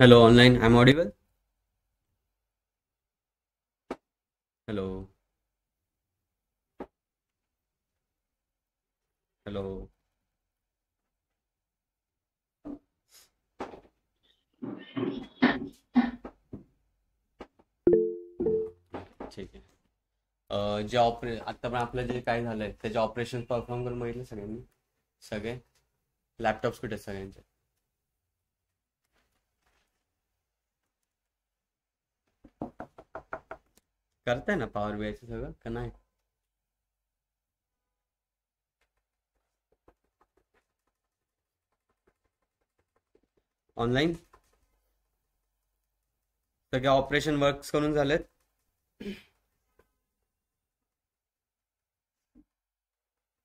Hello, online. I'm audible. Hello, hello. ठीक आहे. जे आता पण आपलं जे काय झालंय त्याचे ऑपरेशन परफॉर्म करून बघितले सगळ्यांनी. सगळे लॅपटॉप्स कुठे आहेत सगळ्यांचे? करताय ना पॉवर बीआयचं सगळं का नाही? ऑनलाईन सगळे ऑपरेशन वर्क्स करून झालेत.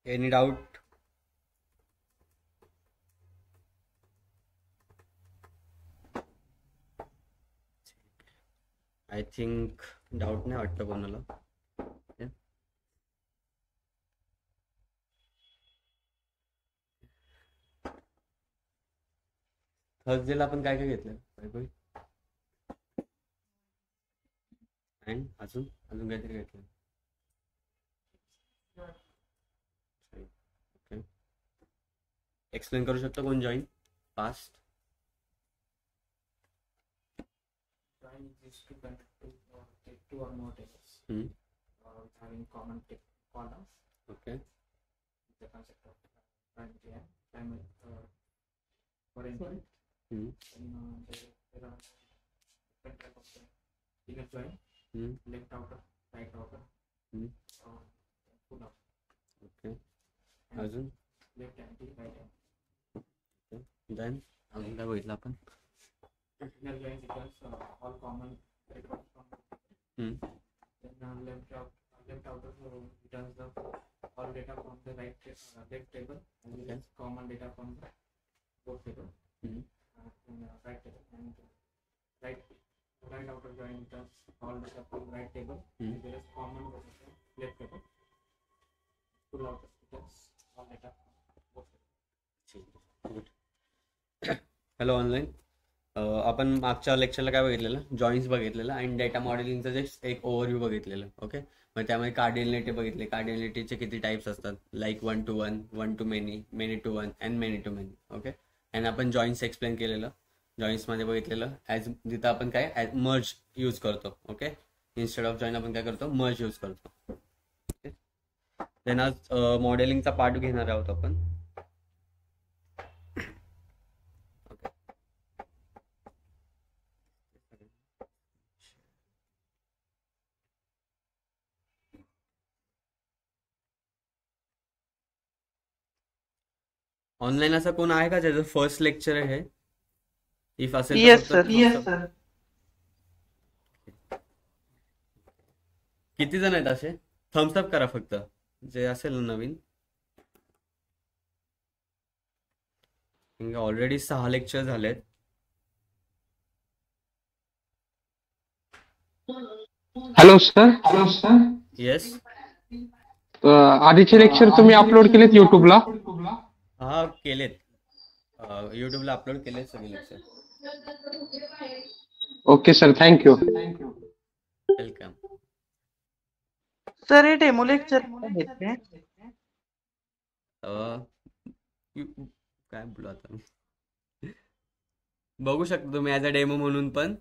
Any doubt? I think doubt नाही वाटतं कोणाला. थर्सडेला आपण काय काय घेतलं? अँड अजून अजून काहीतरी घेतलं. ओके, एक्सप्लेन करू शकतो कोण join fast? Join is to connect to take two or more tables having common columns. Okay, The concept of primary and primary for instance, there are different type of inner join, left outer, right outer, full outer. Okay. And अजून left empty, right empty. Then अजून काय बघितलं आपण? Inner join equals all common records from then left outer returns the all data from the left table and Okay. common data from the both table right table and right outer join returns all data from right table and there is common data from left table. Full outer returns all data from both table. Hello online. आपण मागच्या लेक्चरला काय बघितलेलं? Joins बघितलेलं आणि data मॉडेलिंगचं जे एक overview बघितलेलं. Okay, मग त्यामध्ये कार्डिनलिटी बघितले. कार्डिनलिटीचे किती टाईप्स असतात, like 1 to 1, 1 to many, many to 1 and many to many. Okay, आणि आपण जॉईन्स एक्सप्लेन केलेलं. जॉईन्समध्ये बघितलेलं ॲज जिथं आपण काय मर्ज यूज करतो. ओके, इन्स्टेड ऑफ जॉईन आपण काय करतो, मर्ज यूज करतो. ओके, देन आज मॉडेलिंगचा पार्ट घेणार आहोत आपण. ऑनलाईन असं कोण आहे का ज्याचं फर्स्ट लेक्चर आहे हे? इफ असेल तर Yes, फक्त sir. thumbs up. किती जण आहेत असे? थम्स अप करा फक्त जे असेल ना नवीन. ऑलरेडी 6 लेक्चर झालेत. Hello sir. येस, आधीचे लेक्चर तुम्ही अपलोड केलेत युट्यूबला? हा केलेत. युट्यूबला अपलोड केलेत सगळे lecture. Okay sir, thank you. Welcome. Sir हे डेमो लेक्चर आहेत काय? काय बोलू आता मी? बघू शकता तुम्ही ॲज अ डेमो म्हणून पण.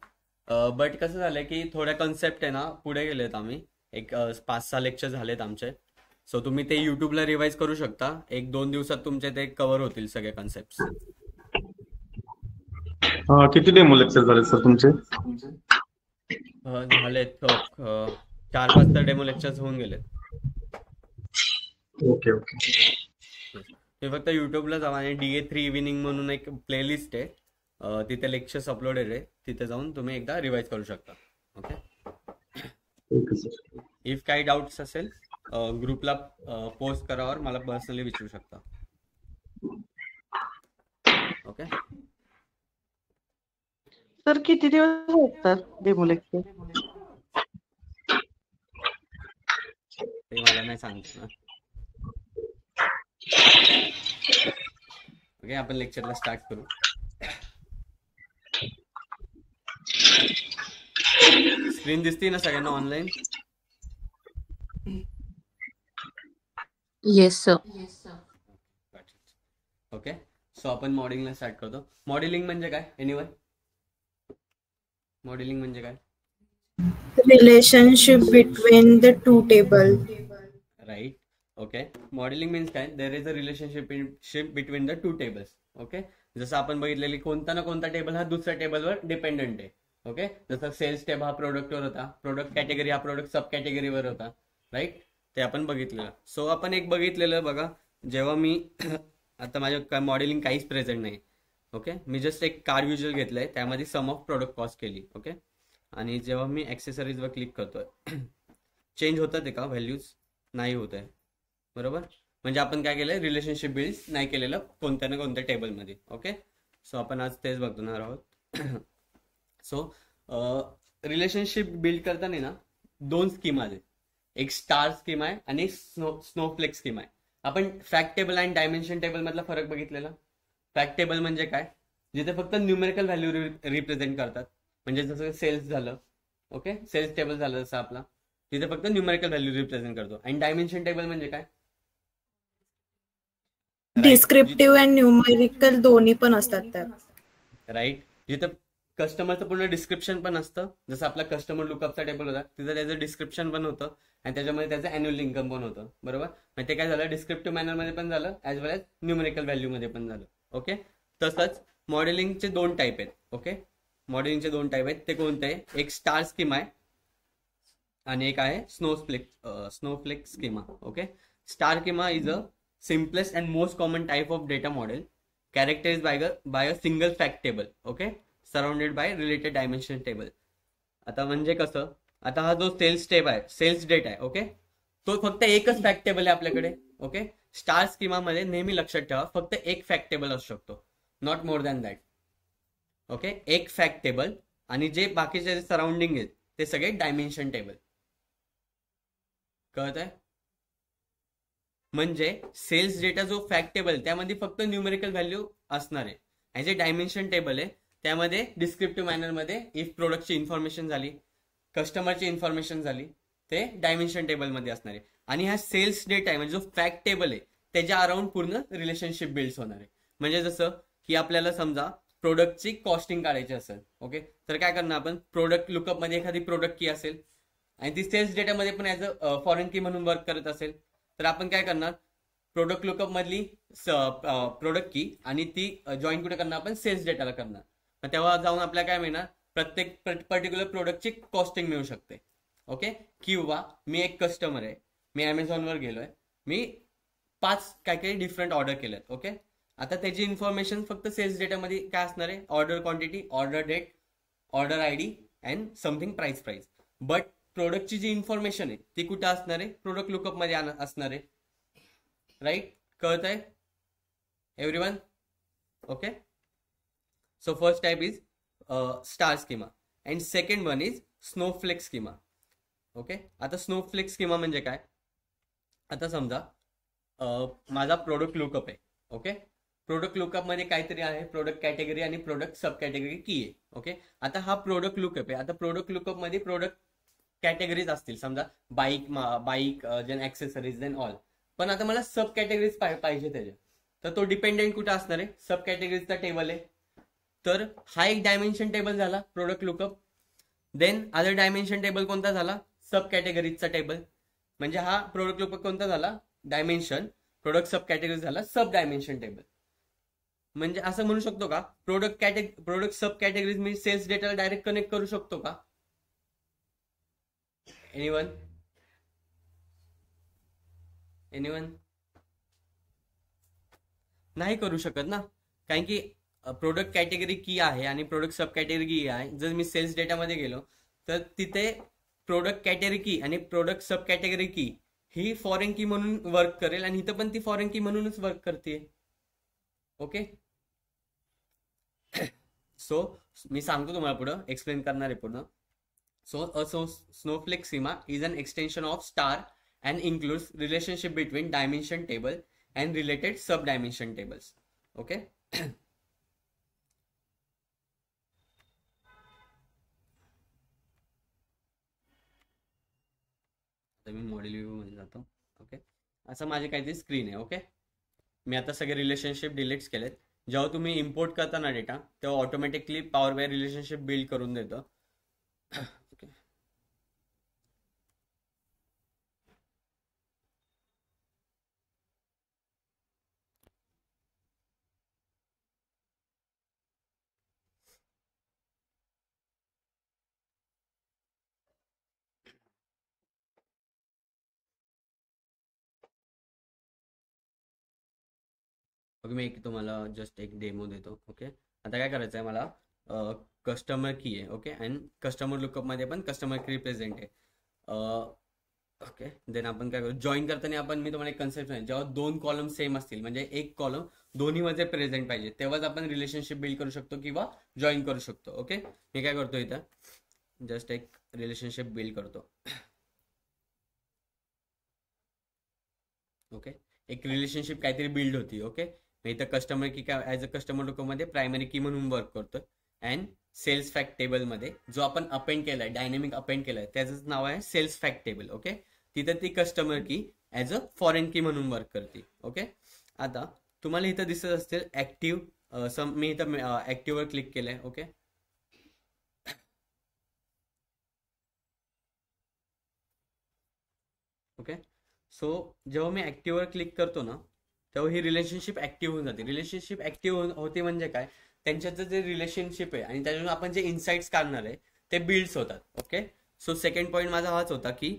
बट कसं झालंय की थोड्या कन्सेप्ट आहे ना पुढे गेलेत आम्ही. एक 5-6 लेक्चर झालेत आमचे. सो तुम्ही ते युट्यूबला रिवाइज करू शकता. 1-2 दिवसात तुमचे ते कव्हर होतील सगळे कन्सेप्ट. किती डेमो लेक्चर झाले सर तुमचे? झालेत 4-5 तर डेमो लेक्चर्स होऊन गेलेत. Okay okay. तुम्ही फक्त युट्यूबला जावा आणि DA3 इव्हिनिंग म्हणून एक प्लेलिस्ट आहे. तिथे लेक्चर्स अपलोडेड आहे. तिथे जाऊन तुम्ही एकदा रिवाइज करू शकता. Okay, okay sir. इफ काही डाऊट्स असेल ग्रुपला पोस्ट करावर मला पर्सनली विचारू शकता. ओके, सर किती दिवस होतात डेमो लेक्चर? ते मला नाही सांगतो ना. ओके, आपण लेक्चरला स्टार्ट करू. स्क्रीन दिसते ना सगळ्यांना online? Yes sir. Okay, so आपण मॉडेलिंगला स्टार्ट करतो. मॉडेलिंग म्हणजे काय? एनिवन? मॉडेलिंग म्हणजे काय? Relationship between the two table. Right. Okay, modelling means काय? There is a relationship between the two tables. Okay, जसं आपण बघितलेली कोणता ना कोणता टेबल हा दुसऱ्या टेबलवर डिपेंडंट आहे. ओके, जसं सेल्स टेब हा प्रोडक्टवर होता, प्रोडक्ट कॅटेगरी हा प्रोडक्ट सब कॅटेगरीवर होता. राईट, ते आपण बघितलेलं. सो आपण एक बघितलेलं बघा, जेव्हा मी आता माझ्या मॉडेलिंग काहीच प्रेझेंट नाही. ओके, मी जस्ट एक कार व्हिज्युअल घेतलंय, त्यामध्ये सम ऑफ प्रोडक्ट कॉस्ट केली. ओके, आणि जेव्हा मी ॲक्सेसरीजवर क्लिक करतोय चेंज होतात आहे का व्हॅल्यूज? नाही होत आहे. बरोबर, म्हणजे आपण काय केलंय? रिलेशनशिप बिल्ड नाही केलेलं कोणत्या ना कोणत्या टेबलमध्ये. ओके, सो आपण आज तेच बघणार आहोत. सो रिलेशनशिप बिल्ड करताना ना दोन स्कीम आहेत. एक स्टार स्कीम आहे आणि स्नोफ्लेक स्कीम आहे. आपण फॅक्ट टेबल आणि डायमेन्शन टेबल मधला फरक बघितलेला. फॅक्ट टेबल म्हणजे काय? जिथे फक्त न्यूमेरिकल व्हॅल्यू रिप्रेझेंट करतात, म्हणजे जसं सेल्स झालं. ओके, सेल्स टेबल झालं जसं आपला, तिथे फक्त न्यूमेरिकल व्हॅल्यू रिप्रेझेंट करतो. आणि डायमेन्शन टेबल म्हणजे काय? डिस्क्रिप्टिव्ह अँड न्यूमेरिकल दोन्ही पण असतात त्यात. राईट, जिथं कस्टमरचं पूर्ण डिस्क्रिप्शन पण असतं, जसं आपला कस्टमर लुकअपचा टेबल होता, तिथं त्याचं डिस्क्रिप्शन पण होतं आणि त्याच्यामध्ये त्याचं अॅन्युअल इन्कम पण होतं. बरोबर, मग ते काय झालं? डिस्क्रिप्टिव्ह मॅनरमध्ये पण झालं, ॲज वेल एज न्यूमेरिकल व्हॅल्यूमध्ये पण झालं. ओके, तसंच मॉडेलिंगचे दोन टाईप आहेत. ओके, मॉडेलिंगचे दोन टाईप आहेत. ते कोणते आहे? एक स्टार स्कीमा आहे आणि एक आहे Snowflake schema. Okay, star schema is a simplest and most common type of data model characterized by a single fact table. Okay, surrounded by related dimension table. आता म्हणजे कसं? आता हा जो सेल्स टेब आहे, सेल्स डेटा आहे. ओके, तो फक्त एकच फॅक्ट टेबल आहे आपल्याकडे. ओके, स्टार स्कीमामध्ये नेहमी लक्षात ठेवा फक्त एक फॅक्ट टेबल असू शकतो, not more than that. Okay, एक फॅक्ट टेबल आणि जे बाकीचे सराउंडिंग आहेत ते सगळे डायमेन्शन टेबल. कळत आहे? म्हणजे सेल्स डेटा जो फॅक्ट टेबल त्यामध्ये फक्त न्यूमेरिकल व्हॅल्यू असणार आहे, आणि जे डायमेन्शन टेबल आहे त्यामध्ये डिस्क्रिप्टिव्ह मॅनरमध्ये इफ प्रोडक्टची इन्फॉर्मेशन झाली, कस्टमरची इन्फॉर्मेशन झाली, ते डायमेन्शन टेबलमध्ये असणार आहे. आणि हा सेल्स डेटा आहे म्हणजे जो फॅक्ट टेबल आहे त्याच्या अराउंड पूर्ण रिलेशनशिप बिल्ड होणार आहे. म्हणजे जसं की आपल्याला समजा प्रोडक्टची कॉस्टिंग काढायची असेल. ओके, तर काय करणार आपण? प्रोडक्ट लुकअपमध्ये एखादी प्रोडक्ट की असेल आणि ती सेल्स डेटामध्ये पण ॲज अ फॉरेन की म्हणून वर्क करत असेल, तर आपण काय करणार? प्रोडक्ट लुकअप मधली प्रोडक्ट की आणि ती जॉईन कुठे करणार? आपण सेल्स डेटाला करणार. मग तेव्हा जाऊन आपल्याला काय मिळणार? प्रत्येक पर्टिक्युलर प्रोडक्टची कॉस्टिंग मिळू शकते. ओके, किंवा मी एक कस्टमर आहे, मी अमेझॉनवर गेलोय, मी 5 काही डिफरंट ऑर्डर केलेत. ओके, आता त्याची इन्फॉर्मेशन फक्त सेल्स डेटामध्ये काय असणार आहे? Order quantity, order date, order ID and something price. But प्रोडक्टची जी इन्फॉर्मेशन आहे ती कुठे असणार आहे? प्रोडक्ट लुकअप मध्ये असणार आहे. राईट, कळत आहे everyone? Okay, so first type is star schema and second one is snowflake schema. Okay, आता स्नोफ्लेक स्कीमा म्हणजे काय? आता समजा माझा प्रोडक्ट लुकअप आहे. ओके, प्रोडक्ट लुकअप मध्ये काहीतरी आहे, प्रोडक्ट कॅटेगरी आणि प्रोडक्ट सब कॅटेगरी की आहे. ओके, आता हा प्रोडक्ट लुकअप आहे. आता प्रोडक्ट लुकअप मध्ये प्रोडक्ट कॅटेगरीज असतील, समजा bike then accessories then all. पण आता मला सब कॅटेगरीज पाहिजे त्याच्या, तर तो डिपेंडेंट कुठे असणार आहे? सब कॅटेगरीजचा टेबल आहे. तर हा एक डायमेन्शन टेबल झाला product lookup. Then other dimension table कोणता झाला? सब कॅटेगरीजचा टेबल. म्हणजे हा प्रोडक्ट लुकअप कोणता झाला? डायमेन्शन. प्रोडक्ट सब कॅटेगरी झाला सब डायमेन्शन टेबल. म्हणजे असं म्हणू शकतो का प्रोडक्ट सब कॅटेगरीज मी सेल्स डेटाला डायरेक्ट कनेक्ट करू शकतो का? एनिवन? नाही करू शकत ना, कारण की प्रोडक्ट कॅटेगरी की आहे आणि प्रोडक्ट सब कॅटेगरी की आहे. जर मी सेल्स डेटामध्ये गेलो तर तिथे प्रोडक्ट कॅटेगरी की आणि प्रोडक्ट सब कॅटेगरी की ही फॉरेन की म्हणून वर्क करेल आणि इथं पण ती फॉरेन की म्हणूनच वर्क करते. ओके, सो मी सांगतो तुम्हाला पुढं एक्सप्लेन करणार आहे पूर्ण. So snowflake schema is an extension of star and includes relationship between dimension table and related sub-dimension tables. Okay. तर मी मॉडेल व्ह्यू मध्ये जातो. ओके, असं माझे काहीतरी स्क्रीन आहे. ओके, मी आता सगळे रिलेशनशिप डिलीट्स केलेत. जेव्हा तुम्ही इम्पोर्ट करता ना डेटा, तेव्हा automatically power bye relationship build करून देतं. ओके, ओके, मी एक तुम्हाला जस्ट एक डेमो देतो. ओके, आता काय करायचं आहे मला, कस्टमर की आहे. ओके, अँड कस्टमर लुकअपमध्ये पण कस्टमर की रिप्रेझेंट आहे. ओके, देन आपण काय करू, जॉईन करताना आपण, मी तुम्हाला एक कन्सेप्ट आहे, जेव्हा दोन कॉलम सेम असतील, म्हणजे एक कॉलम दोन्हीमध्ये प्रेझेंट पाहिजे, तेव्हाच आपण रिलेशनशिप बिल्ड करू शकतो किंवा जॉईन करू शकतो. ओके, मी काय करतो इथं, जस्ट एक रिलेशनशिप बिल्ड करतो. ओके, एक रिलेशनशिप काहीतरी बिल्ड होती. ओके, इथं कस्टमर की काय as a customer लुकअपमध्ये primary key म्हणून वर्क करतो. अँड सेल्स फॅक्ट टेबलमध्ये जो आपण अपेंड केलाय, डायनेमिक अपेंड केलाय, त्याचंच नाव आहे सेल्स फॅक्ट टेबल. ओके, तिथं ती कस्टमर की ॲज अ फॉरेन की म्हणून वर्क करते. ओके, आता तुम्हाला इथं दिसत असतील ऍक्टिव्ह, मी इथं ऍक्टिव्हवर क्लिक केलंय. ओके, ओके, सो जेव्हा मी ऍक्टिव्हवर क्लिक करतो ना, तेव्हा ही रिलेशनशिप ऍक्टिव्ह होऊन जाते. रिलेशनशिप ऍक्टिव्ह होते म्हणजे काय, त्यांच्याचं जे रिलेशनशिप आहे आणि त्याच्यातून आपण जे इन्साइट्स काढणार आहे ते बिल्ड्स होतात. ओके, सो सेकंड पॉईंट माझा हाच होता की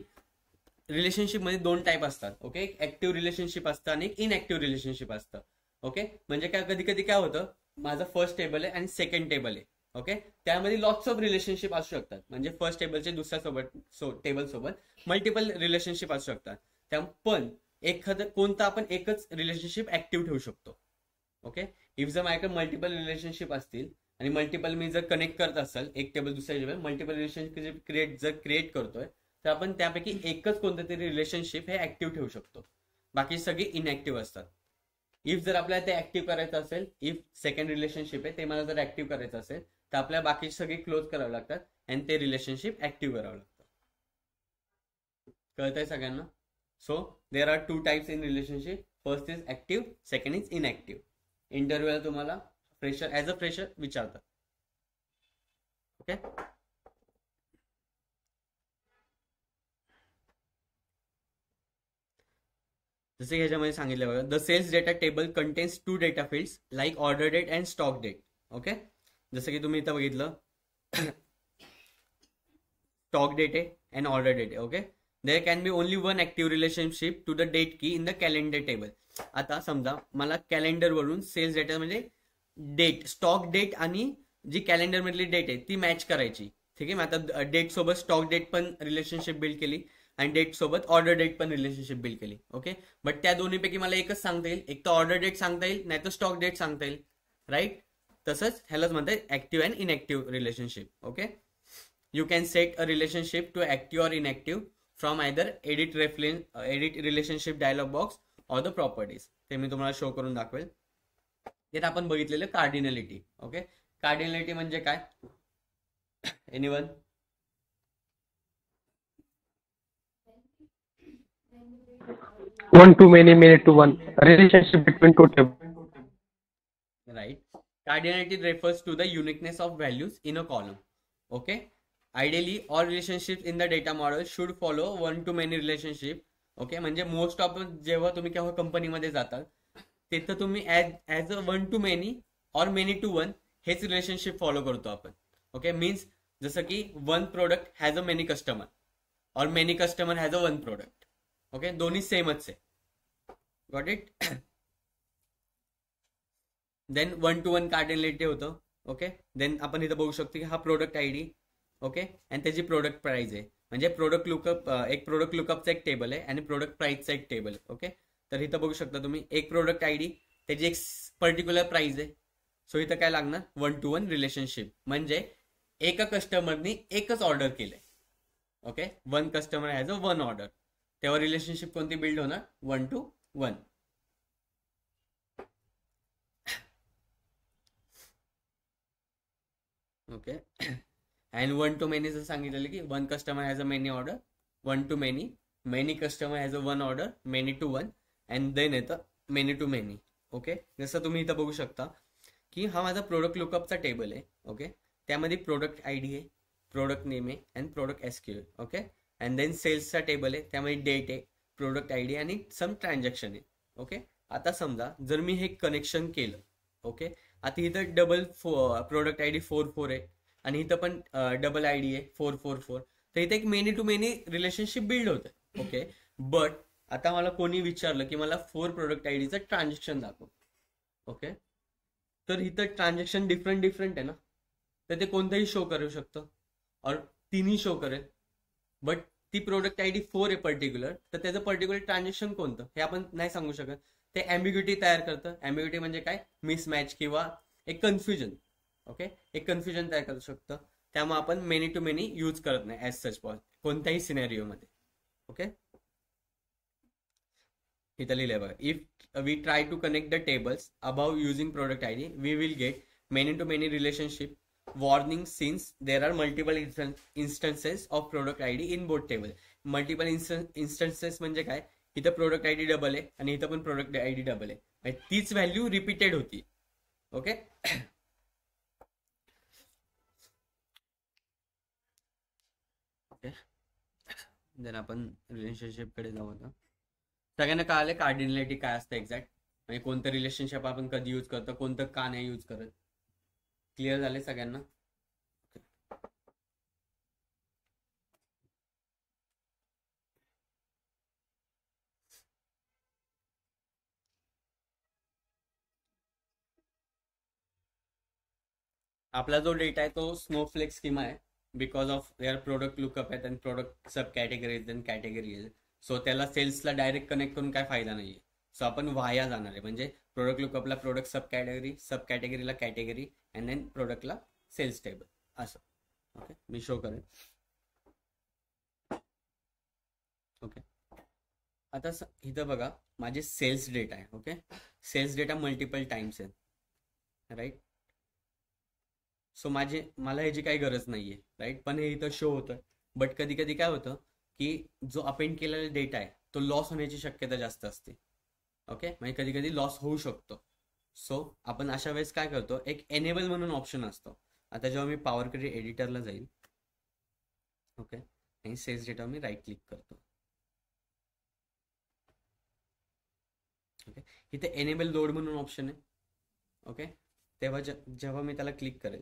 रिलेशनशिपमध्ये दोन टाईप असतात. ओके, एक ऍक्टिव्ह रिलेशनशिप असतं आणि एक इनऍक्टिव्ह रिलेशनशिप असतं. ओके, म्हणजे काय, कधी कधी काय होतं, माझं फर्स्ट टेबल आहे आणि सेकंड टेबल आहे. ओके, त्यामध्ये लॉट्स ऑफ रिलेशनशिप असू शकतात. म्हणजे फर्स्ट टेबलचे दुसऱ्या टेबल सोबत मल्टिपल रिलेशनशिप असू शकतात. त्या पण एखादं कोणतं आपण एकच रिलेशनशिप ऍक्टिव्ह ठेवू शकतो. ओके, इफ जर माझ्याकडे मल्टिपल रिलेशनशिप असतील आणि मल्टिपल मी जर कनेक्ट करत असेल, एक टेबल दुसऱ्या टेबल मल्टिपल रिलेशनशिप क्रिएट करतोय, तर आपण त्यापैकी एकच कोणतं तरी रिलेशनशिप हे ऍक्टिव्ह ठेवू शकतो. बाकी सगळे इनऍक्टिव्ह असतात. इफ जर आपल्याला ते ऍक्टिव्ह करायचं असेल, इफ सेकंड रिलेशनशिप आहे ते मला जर ऍक्टिव्ह करायचं असेल, तर आपल्याला बाकी सगळे क्लोज करावे लागतात आणि ते रिलेशनशिप ऍक्टिव्ह करावं लागतं. कळतंय सगळ्यांना? So there are two types in relationship. First is active, second is inactive. इंटरव्ह्यूला तुम्हाला फ्रेशर ऍज अ फ्रेशर विचारतात. ओके, जसे ह्याच्यामध्ये सांगितलं बघा, the sales data table contains two data fields like order date and stock date. Okay, जसं की तुम्ही इथं बघितलं स्टॉक डेट आहे अँड ऑर्डर डेट आहे. Okay, there can be only one active relationship to the date key in the calendar table. आता समजा मला कॅलेंडर वरून सेल्स डेटा म्हणजे डेट, स्टॉक डेट आणि जी कॅलेंडर मधली डेट आहे ती मॅच करायची. ठीक आहे, मग आता डेट सोबत स्टॉक डेट पण रिलेशनशिप बिल्ड केली आणि डेट सोबत ऑर्डर डेट पण रिलेशनशिप बिल्ड केली. ओके, बट त्या दोन्हीपैकी मला एकच सांगता येईल, एक तर ऑर्डर डेट सांगता येईल, नाही तर स्टॉक डेट सांगता येईल. राईट, तसंच ह्यालाच म्हणतात active and inactive relationship. Okay, you can set a relationship to active or inactive from either edit relationship dialog box or the properties. ते मी तुम्हाला शो करून दाखवेल. यात आपण बघितलेलं कार्डिनॅलिटी. ओके, कार्डिनॅलिटी म्हणजे काय, anyone? One to many, many to one. Relationship between two tables. Right. Cardinality refers to the uniqueness of values in a column. Okay. Ideally, all relationships in the data model should follow one to many relationship. Okay, म्हणजे most of जेव्हा तुम्ही केव्हा कंपनीमध्ये जातात तिथं तुम्ही as a one to many or many to one हेच relationship follow करतो आपण. ओके, मीन्स जसं की one product has a many customer or many customer has a one product. Okay, दोन्ही सेमच आहे. Got it? Then one to one cardinality होतं. Okay, then आपण इथं बघू शकतो की हा प्रोडक्ट आयडी. ओके, आणि त्याची प्रोडक्ट प्राइस आहे. म्हणजे प्रोडक्ट लुकअप, एक प्रोडक्ट लुकअपचा एक टेबल आहे आणि प्रोडक्ट प्राइसचा एक टेबल आहे. ओके, तर इथं बघू शकता तुम्ही एक प्रोडक्ट आयडी, त्याची एक पर्टिक्युलर प्राइस आहे. सो इथं काय लागणार, वन टू वन रिलेशनशिप. म्हणजे एका कस्टमरनी एकच ऑर्डर केलंय. Okay, one customer has a one order, तेव्हा रिलेशनशिप कोणती बिल्ड होणार, one to one. Okay, and one to many जर सांगितलेलं की one customer has a many order, one to many many customer has a one order, many to one, and then येतं many to many. Okay, जसं तुम्ही इथं बघू शकता की हा माझा प्रोडक्ट लुकअपचा टेबल आहे. ओके, त्यामध्ये प्रोडक्ट आय डी आहे, प्रोडक्ट नेम आहे अँड प्रोडक्ट एसक्यू आहे. ओके, अँड देन सेल्सचा टेबल आहे, त्यामध्ये डेट आहे, प्रोडक्ट आय डी आणि सम ट्रान्झॅक्शन आहे. ओके, आता समजा जर मी हे कनेक्शन केलं, ओके, आता इथं डबल प्रोडक्ट आय डी 44 आहे आणि इथं पण डबल आय डी आहे 444, तर इथे एक many to many relationship build होतं. ओके, बट आता मला कोणी विचारलं की मला 4 प्रोडक्ट आय डीचं ट्रान्झॅक्शन दाखव. ओके, तर इथं ट्रान्झॅक्शन डिफरंट आहे ना, तर ते कोणतंही शो करू शकतं और तिन्ही शो करेल. बट ती प्रोडक्ट आय डी 4 आहे पर्टिक्युलर, तर त्याचं पर्टिक्युलर ट्रान्झॅक्शन कोणतं हे आपण नाही सांगू शकत. ते ॲम्बिग्युटी तयार करतं. ॲम्बिग्युटी म्हणजे काय, मिसमॅच किंवा एक कन्फ्युजन. ओके, एक कन्फ्युजन तयार करू शकतं. त्यामुळे आपण मेनी टू मेनी यूज करत नाही ॲज सच कोणत्याही सिनेरिओमध्ये. ओके, इथं लिहिलंय बघा, if we try to connect the tables above using product I D we will get many to many relationship warning since there are multiple instances of product I D in both table. Multiple instances म्हणजे काय, इथं product I D double आहे आणि इथं पण product I D double आहे, तीच value repeated होती. ओके, जर आपण रिलेशनशिप कडे जाऊ आता, सगळ्यांना कळालं कार्डिनॅलिटी काय असतं एक्झॅक्ट, म्हणजे कोणतं रिलेशनशिप आपण कधी यूज करतो, कोणतं का नाही यूज करत. क्लिअर झाले सगळ्यांना? आपला जो डेटा आहे तो स्नोफ्लेक स्कीमा आहे, because of their product lookup आहेत आणि product sub categories and category. So त्याला सेल्सला डायरेक्ट कनेक्ट करून काय फायदा नाहीये. सो आपण वाया जाणार आहे, म्हणजे प्रोडक्ट लुकअपला प्रोडक्ट सब कॅटेगरीला कॅटेगरी अँड देन प्रोडक्टला सेल्स टेबल असं. ओके, मी शो करेन. ओके, आता इथं बघा माझे सेल्स डेटा आहे. Okay, sales data multiple times आहेत, राईट. सो मला ह्याची काही गरज नाहीये, राईट, पण हे इथं शो होतं. बट कधी कधी काय होतं की जो अपेंड केलेला डेटा आहे तो लॉस होण्याची शक्यता जास्त असते. ओके, म्हणजे कधी कधी लॉस होऊ शकतो. सो आपण अशा वेळेस काय करतो, एक एनेबल म्हणून ऑप्शन असतो. आता जेव्हा मी पॉवर क्वेरी एडिटरला जाईल, ओके, आणि सेल्स डेटा मी राईट क्लिक करतो. ओके, इथे एनेबल लोड म्हणून ऑप्शन आहे. ओके, तेव्हा जेव्हा मी त्याला क्लिक करेल,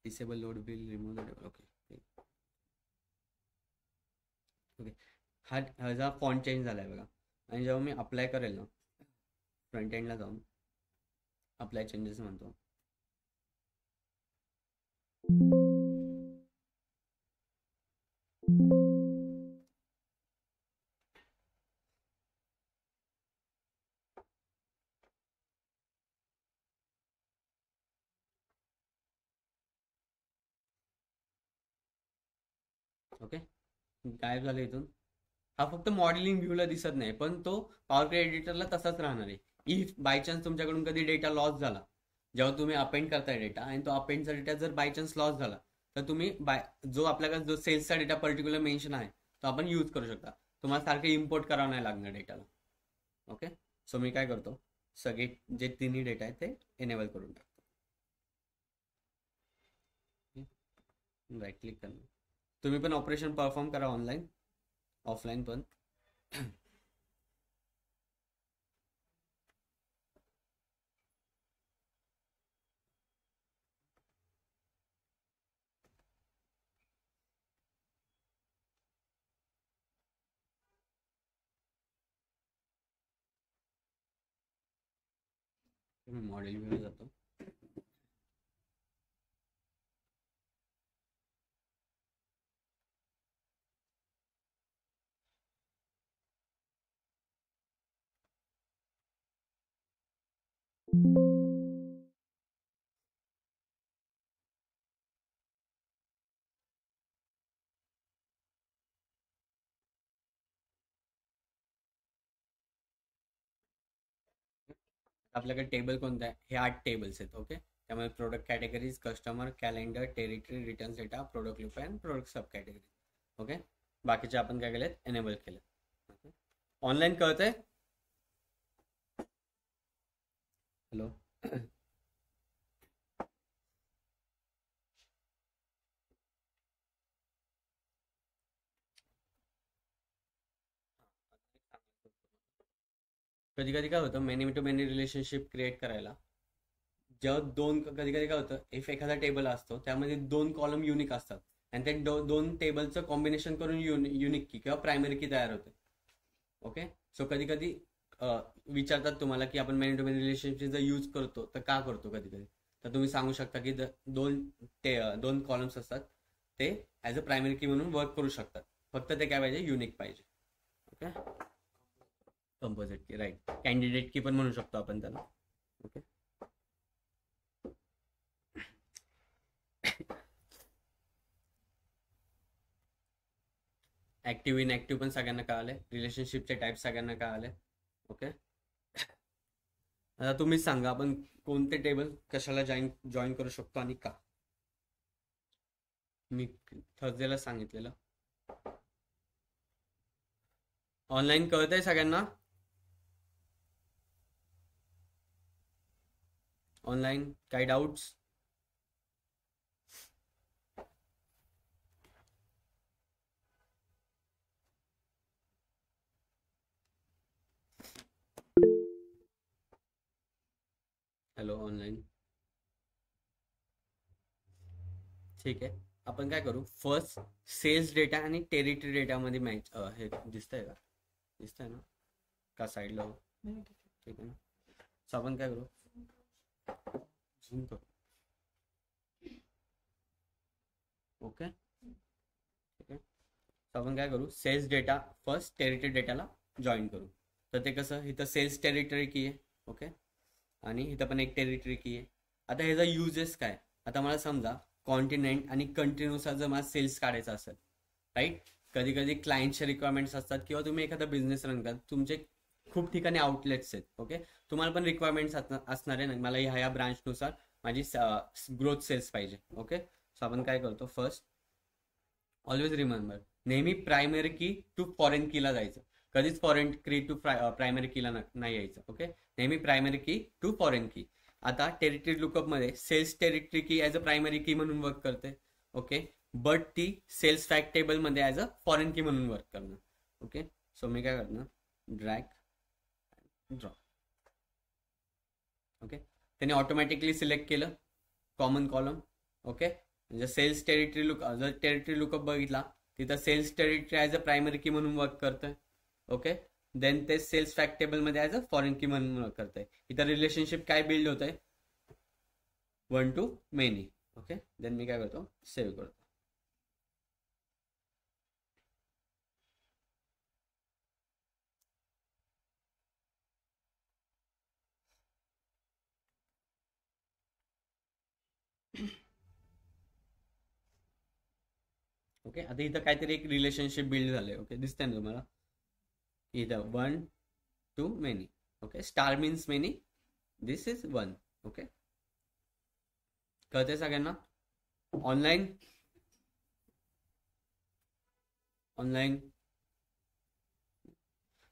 disable load will remove. Okay okay, हा फॉन्ट चेंज झालाय बघा. आणि जेव्हा मी अप्लाय करेल ना, फ्रंट एंडला जाऊन अप्लाय चेंजेस म्हणतो, ओके, गायब झालं इथून. हा फक्त मॉडेलिंग व्ह्यूला दिसत नाही, पण तो पॉवर क्वेरी एडिटरला तसाच राहणार आहे. इफ बाय चान्स तुमच्याकडून कधी डेटा लॉस झाला, जेव्हा तुम्ही अपेंड करताय डेटा आणि तो अपेंडचा डेटा जर बाय चान्स लॉस झाला, तर तुम्ही जो आपल्याकडे जो सेल्सचा डेटा पर्टिक्युलर मेन्शन आहे तो आपण यूज करू शकता. तुम्हाला सारखं इम्पोर्ट करावं नाही लागणार डेटाला. ओके, सो मी काय करतो, सगळे जे तिन्ही डेटा आहे ते एनेबल करून टाकतो. राईट क्लिक करणं. तुम्ही पण ऑपरेशन परफॉर्म करा ऑनलाईन, ऑफलाईन पण. मॉडेल व्ह्यू जातो. आपल्याकडे टेबल कोणता आहे, हे 8 टेबल्स आहेत. ओके, त्यामुळे product categories, customer, calendar, territory, return data, product loop and product sub category. Okay, बाकीचे आपण काय केलेत, एनेबल केले. ओके, ऑनलाईन कळतंय? हॅलो. कधी कधी काय होतं, many to many relationship create करायला जेव्हा कधी कधी काय होतं, इफ एखादा टेबल असतो त्यामध्ये 2 कॉलम युनिक असतात आणि ते 2 टेबलचं कॉम्बिनेशन करून युनिक की किंवा प्रायमरी की तयार होते. ओके, सो कधी कधी विचारतात तुम्हाला की आपण मेनी टू मेनी रिलेशनशिप जर यूज करतो तर का करतो कधी कधी, तर तुम्ही सांगू शकता की 2 कॉलम्स असतात ते ॲज अ प्रायमरी की म्हणून वर्क करू शकतात, फक्त ते काय पाहिजे, युनिक पाहिजे. Okay, composite key, right. Candidate की पण म्हणू शकतो आपण त्याला. ओके, ऍक्टिव्ह इनऍक्टिव्ह पण सगळ्यांना कळाले, रिलेशनशिपचे टाईप सगळ्यांना कळाले. ओके, आता तुम्हीच सांगा आपण कोणते टेबल कशाला जॉईन करू शकतो आणि का. मी थर्सडेला सांगितलेलं. ऑनलाईन कळतंय सगळ्यांना? ऑनलाईन काही डाऊट्स? Hello, online? ठीक आहे, आपण काय करू, फर्स्ट सेल्स डेटा आणि टेरिटरी डेटामध्ये मॅच हे दिसतंय का, दिसतंय ना का साईडला? ठीक आहे ना. सो आपण काय करू, झूम करू. ओके, ठीक आहे. सो आपण काय करू, सेल्स डेटा फर्स्ट टेरिटरी डेटाला जॉईन करू. तर ते कसं, इथं सेल्स टेरिटरी की आहे. ओके, आणि इथं पण एक टेरिटरी की आहे. आता ह्याचा युजेस काय, आता मला समजा कॉन्टिनेंट आणि कंट्रीनुसार जर मला सेल्स काढायचा असेल, राईट. कधी कधी क्लायंटचे रिक्वायरमेंट्स असतात किंवा तुम्ही एखादा बिझनेस रन करता, तुमचे खूप ठिकाणी आउटलेट्स आहेत. ओके, तुम्हाला पण रिक्वायरमेंट्स असणार आहे ना, मला ह्या ब्रांचनुसार माझी ग्रोथ सेल्स पाहिजे. ओके, सो आपण काय करतो, फर्स्ट ऑलवेज रिमेंबर, नेहमी प्रायमरी की टू फॉरेन कीला जायचं, कधीच फॉरेन की टू प्रायमरी कीला नाही यायचं. ओके, नेहमी प्रायमरी की टू फॉरेन की. आता टेरिटरी लुकअप मध्ये sales territory key as a primary key म्हणून वर्क करते. ओके, बट ती सेल्स फॅक्ट टेबल मध्ये ॲज अ फॉरेन की म्हणून वर्क करणार. ओके, सो मी काय करणार, ड्रॅग ड्रॉ. ओके, त्याने ऑटोमॅटिकली सिलेक्ट केलं कॉमन कॉलम. ओके, म्हणजे सेल्स टेरिटरी जर टेरिटरी लुकअप बघितला तिथं sales territory as a primary key म्हणून वर्क करतोय. ओके, देन ते सेल्स फॅक्ट टेबल मध्ये ॲज अ फॉरेन की म्हणून वर्क करतंय. इथं रिलेशनशिप काय बिल्ड होत आहे, 1 to many. Okay, than me काय करतो, सेव्ह करतो. ओके, आता इथं काहीतरी एक रिलेशनशिप बिल्ड झालंय. ओके, दिसतंय ना तुम्हाला इथं 1 to many. Okay, star means many, this is 1. Okay, कळतंय सगळ्यांना? ऑनलाईन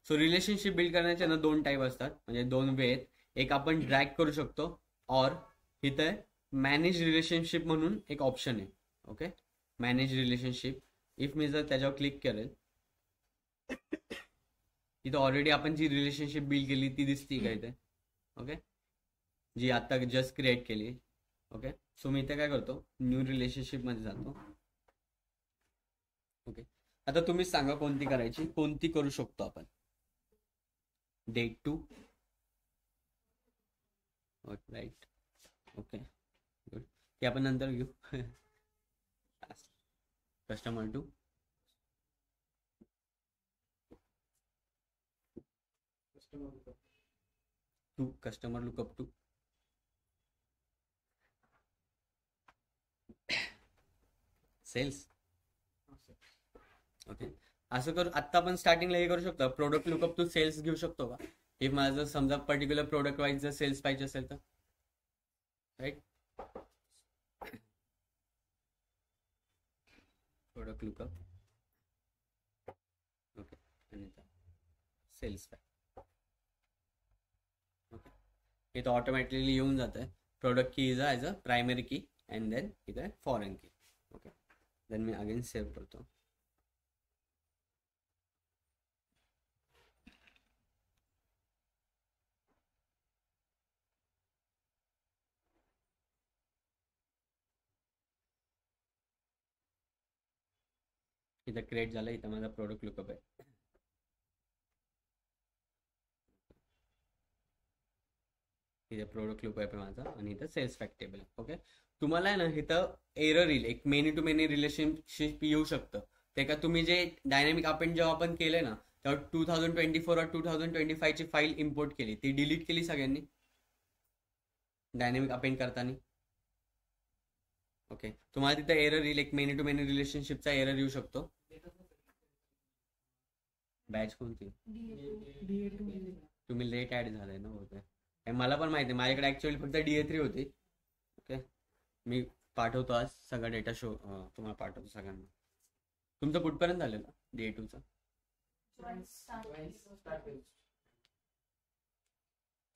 सो रिलेशनशिप बिल्ड करण्याचे ना 2 टाईप असतात, म्हणजे 2 वे आहेत. एक आपण ड्रॅग करू शकतो, और इथं मॅनेज रिलेशनशिप म्हणून एक ऑप्शन आहे. Okay, manage relationship. इफ मी जर त्याच्यावर क्लिक करेल, इथं ऑलरेडी आपण जी रिलेशनशिप बिल्ड केली ती दिसती का इथे. ओके, जी आता जस्ट क्रिएट केली. ओके, सो मी इथे काय करतो, न्यू रिलेशनशिप मध्ये जातो. ओके, आता तुम्ही सांगा कोणती करायची, कोणती करू शकतो आपण. Date 2, right. ओके, गुड, ते आपण नंतर घेऊ. Customer 2, customer lookup 2. Sales. Okay, असं करू. आत्ता आपण स्टार्टिंगला हे करू शकतो, प्रोडक्ट लुकअप टू सेल्स घेऊ शकतो का, इफ मला जर समजा पर्टिक्युलर प्रोडक्ट वाईज जर सेल्स पाहिजे असेल तर, राईट. Product lookup. ओके, आणि सेल्स फॅक्ट. ओके, इथं ऑटोमॅटिकली येऊन जातं आहे प्रोडक्ट की इज ॲज अ प्रायमरी की अँड देन इथं फॉरेन की. Okay, than me again save करतो. इथं क्रिएट झालं, इथं माझा प्रोडक्ट लुकअप आहे. इथे प्रोडक्ट लुकअप आहे माझा आणि इथं सेल्स फॅक्ट टेबल आहे. ओके, तुम्हाला आहे ना इथं एरर येईल, एक मेनी टू मेनी रिलेशनशिप येऊ शकतं. ते का तुम्ही जे डायनॅमिक अपेंड जेव्हा आपण केले ना तेव्हा 2024 और 2025 ची फाईल इम्पोर्ट केली, ती डिलीट केली सगळ्यांनी डायनॅमिक अपेंड करताना. ओके, तुम्हाला तिथं एरर येईल, एक मेनी टू मेनी रिलेशनशिपचा एरर येऊ शकतो. बॅच कोणती? तुम्ही लेट ऍड झालाय ना होते, मला पण माहिती आहे. माझ्याकडे ऍक्च्युअली फक्त DA3 होती. ओके, मी पाठवतो आज सगळा डेटा शो तुम्हाला पाठवतो सगळ्यांना. तुमचं कुठपर्यंत झालेलं DA2चं?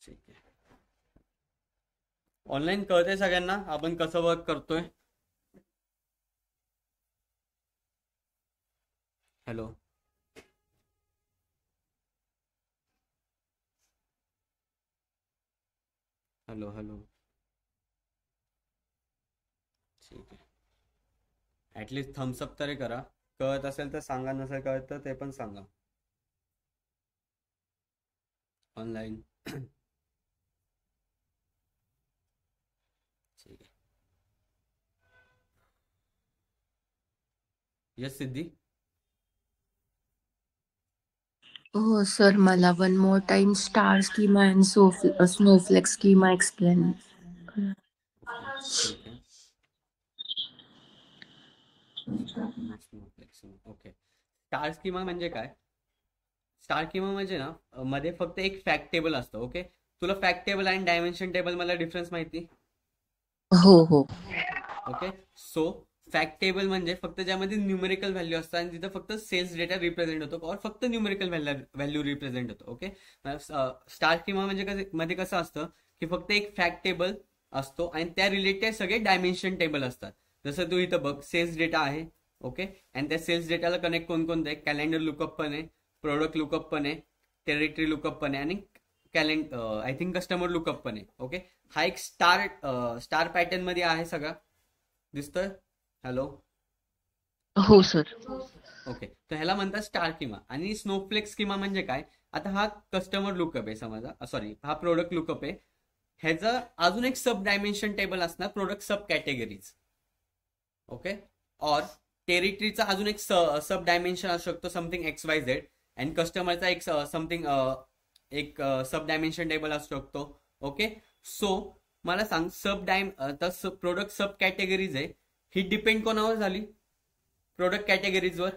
ठीक आहे. ऑनलाईन कळतंय सगळ्यांना आपण कसं वर्क करतोय? Hello, hello hello. ठीक आहे, ॲटलिस्ट थम्सअप तरी करा. कळत असेल तर सांगा, नसेल कळत तर ते पण सांगा ऑनलाईन. ठीक आहे. यस सिद्धी. हो सर, मला one more time star schema and snowflakes schema explain. ठीक आहे. ओके, स्टार स्कीमा म्हणजे काय? स्टार स्कीमा म्हणजे ना मध्ये फक्त एक फॅक्ट टेबल असतं. ओके, तुला फॅक्ट टेबल आणि डायमेन्शन टेबल मला डिफरन्स माहिती? हो हो. ओके, सो फॅक्ट टेबल म्हणजे फक्त ज्यामध्ये न्यूमेरिकल व्हॅल्यू असतात आणि तिथं फक्त सेल्स डेटा रिप्रेझेंट होतो और फक्त न्यूमेरिकल व्हॅल्यू रिप्रेझेंट होतो. ओके, स्टार स्कीमा म्हणजे मध्ये कसं असतं की फक्त एक फॅक्ट टेबल असतो आणि त्या रिलेटेड सगळे डायमेन्शन टेबल असतात. जसं तू इथं बघ, सेल्स डेटा आहे. ओके, आणि त्या सेल्स डेटाला कनेक्ट कोणकोणतं आहे? कॅलेंडर लुकअप पण आहे, प्रोडक्ट लुकअप पण आहे, टेरिटरी लुकअप पण आहे आणि आय थिंक कस्टमर लुकअप पण आहे. ओके, हा एक स्टार पॅटर्न मध्ये आहे सगळा, दिसतोय? हॅलो. हो सर. ओके, तर ह्याला म्हणतात स्टार स्कीमा. आणि स्नोफ्लेक्स स्कीमा म्हणजे काय? आता हा कस्टमर लुकअप आहे समजा, सॉरी हा प्रोडक्ट लुकअप आहे. ह्याचं अजून एक सब डायमेन्शन टेबल असणार, प्रोडक्ट सब कॅटेगरीज. ओके, और टेरिटरीचा अजून एक सब डायमेन्शन असू शकतो, समथिंग XYZ. आणि कस्टमरचा एक समथिंग एक सब डायमेन्शन टेबल असू शकतो. ओके, सो मला सांग, प्रोडक्ट सब कॅटेगरीज आहे, ही डिपेंड कोणावर झाली? प्रोडक्ट कॅटेगरीजवर.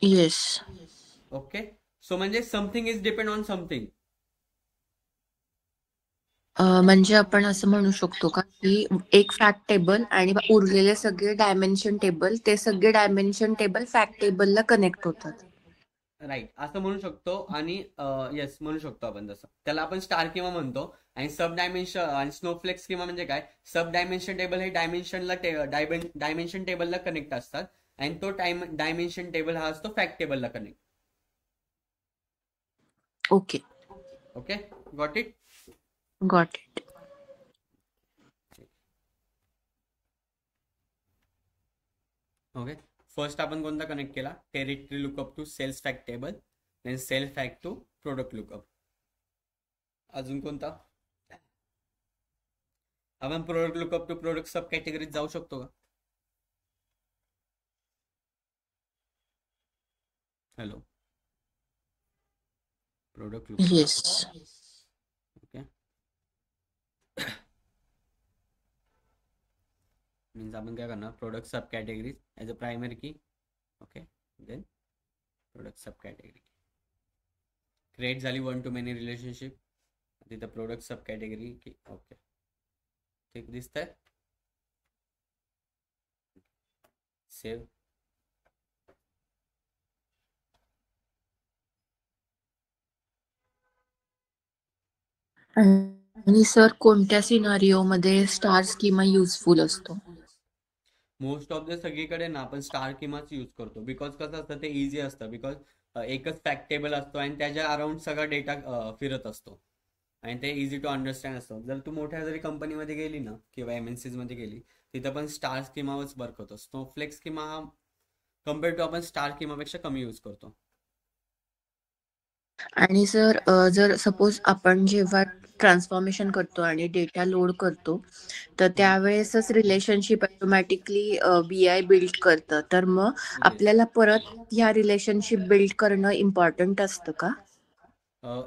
येस. ओके, सो म्हणजे something is depend on something. म्हणजे आपण असं म्हणू शकतो का की एक फॅक्ट टेबल आणि उरलेले सगळे डायमेन्शन टेबल, ते सगळे डायमेन्शन टेबल फॅक्ट टेबलला कनेक्ट होतात. राईट, असं म्हणू शकतो. आणि येस, म्हणू शकतो आपण तसं. त्याला आपण स्टार स्कीमा म्हणतो. आणि सब डायमेन्शन आणि स्नोफ्लेक्स स्कीमा म्हणजे काय? सब डायमेन्शन टेबल हे डायमेन्शन टेबलला कनेक्ट असतात आणि तो डायमेन्शन टेबल हा असतो फॅक्ट टेबलला connect. Okay. Okay, got it? Got it. Okay, first आपण कोणता कनेक्ट केला? Territory lookup to sales fact table, then sales fact to product lookup. अजून कोणता? आपण product lookup to product sub कॅटेगरीत जाऊ शकतो का? Hello, product lookup. Yes. Okay, means आपण काय करणार? Product sub categories as a primary की. Okay, then product sub category create झाली. 1 to many रिलेशनशिप. तिथं प्रोडक्ट सब कॅटेगरी की. ओके, ठीक दिसतंय. सेव्ह. आणि सर कोणत्या सिनारिओ मध्ये स्टार स्कीमा युजफुल असतो? मोस्ट ऑफ द सगळीकडे ना आपण स्टार किमाच यूज करतो, बिकॉज कसं असतं ते इझी असतं, बिकॉज एकच फॅक्ट टेबल असतो आणि त्याच्या अराउंड सगळा डेटा फिरत असतो आणि ते इझी टू अंडरस्टँड असतं. जर तू मोठ्या जरी कंपनीमध्ये गेली ना किंवा MNCs मध्ये गेली, तिथं पण स्टार स्कीमावरच वर्क होतो. स्नोफ्लेक्स स्कीमा हा कम्पेअर टू आपण स्टार स्कीमापेक्षा कमी यूज करतो. आणि सर जर सपोज आपण जेव्हा ट्रान्सफॉर्मेशन करतो आणि डेटा लोड करतो तर त्यावेळेसच रिलेशनशिप ऑटोमॅटिकली BI बिल्ड करतं, तर मग येस. आपल्याला परत ह्या रिलेशनशिप बिल्ड करणं इम्पॉर्टंट असतं का?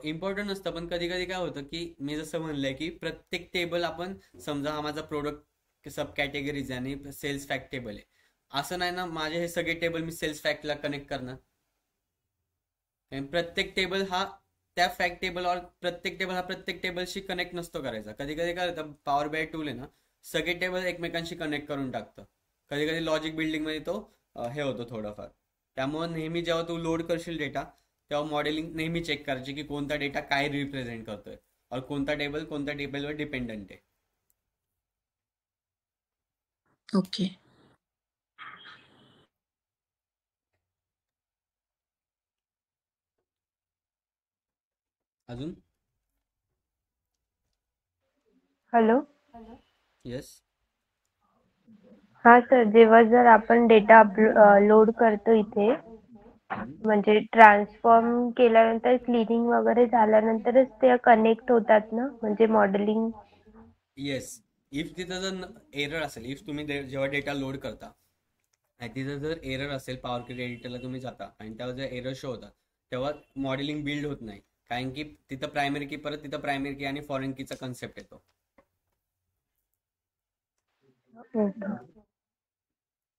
इम्पॉर्टंट असतं, पण कधी कधी काय होतं की मी जसं म्हणलंय की प्रत्येक टेबल आपण समजा हा माझा प्रोडक्ट सब कॅटेगरीज आहे आणि सेल्स फॅक्ट टेबल आहे, असं नाही ना माझे हे सगळे टेबल मी सेल्स फॅक्टला कनेक्ट करणार. आणि प्रत्येक टेबल हा त्या फॅक्ट टेबल और प्रत्येक टेबल हा प्रत्येक टेबलशी कनेक्ट नसतो करायचा. कधी कधी काय होतं पॉवर BI टूल आहे ना सगळे टेबल एकमेकांशी कनेक्ट करून टाकतं. कधी कधी लॉजिक बिल्डिंग मध्ये तो हे होतं थोडंफार. त्यामुळे नेहमी जेव्हा तू लोड करशील डेटा तेव्हा मॉडेलिंग नेहमी चेक करायची की कोणता डेटा काय रिप्रेझेंट करतोय और कोणता टेबल कोणत्या टेबलवर डिपेंडंट आहे. ओके. अजून हॅलो. येस. हा सर, जेव्हा जर आपण डेटा लोड करतो इथे, म्हणजे ट्रान्सफॉर्म केल्यानंतर क्लिनिंग वगैरे झाल्यानंतरच ते कनेक्ट होतात ना, म्हणजे मॉडेलिंग. येस. इफ तिथं जर एरर असेल, इफ तुम्ही जेव्हा डेटा लोड करता आणि तिथं जर एरर असेल पॉवर क्वेरी एडिटरला तुम्ही जाता आणि त्यावर जर एरर शो होतात तेव्हा मॉडेलिंग बिल्ड होत नाही, कारण की तिथं प्रायमरी की परत तिथं प्रायमरी की आणि फॉरेन कीचा कन्सेप्ट येतो.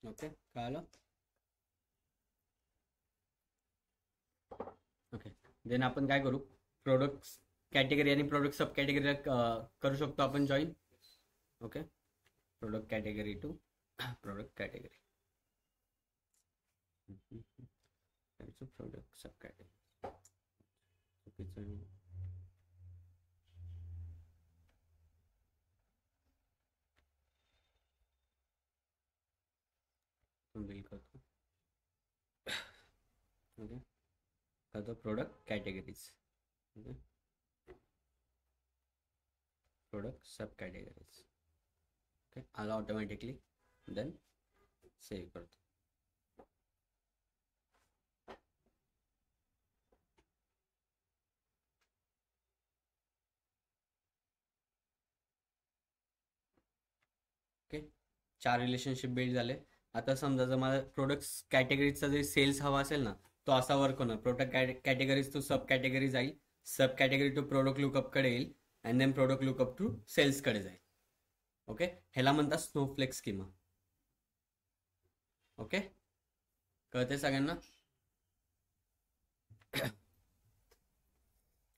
ओके, कळालं? ओके, देन आपण काय करू, प्रोडक्ट कॅटेगरी आणि प्रोडक्ट सब कॅटेगरी करू शकतो आपण join. Okay, product category to product category, product sub category. करतो. ओके, करतो product categories. Okay, product sub categories. Okay, आला ऑटोमॅटिकली. देन सेव्ह करतो. ओके, 4 रिलेशनशिप बिल्ड झाले. आता समजा जर मला प्रोडक्ट कॅटेगरीजचा जरी सेल्स हवा असेल ना तो असा वर्क होणार, product categories to sub category जाईल, सब कॅटेगरी टू प्रोडक्ट लुकअपकडे येईल and then product lookup to सेल्सकडे जाईल. ओके, ह्याला म्हणतात स्नोफ्लेक्स स्कीमा. ओके, कळते सगळ्यांना?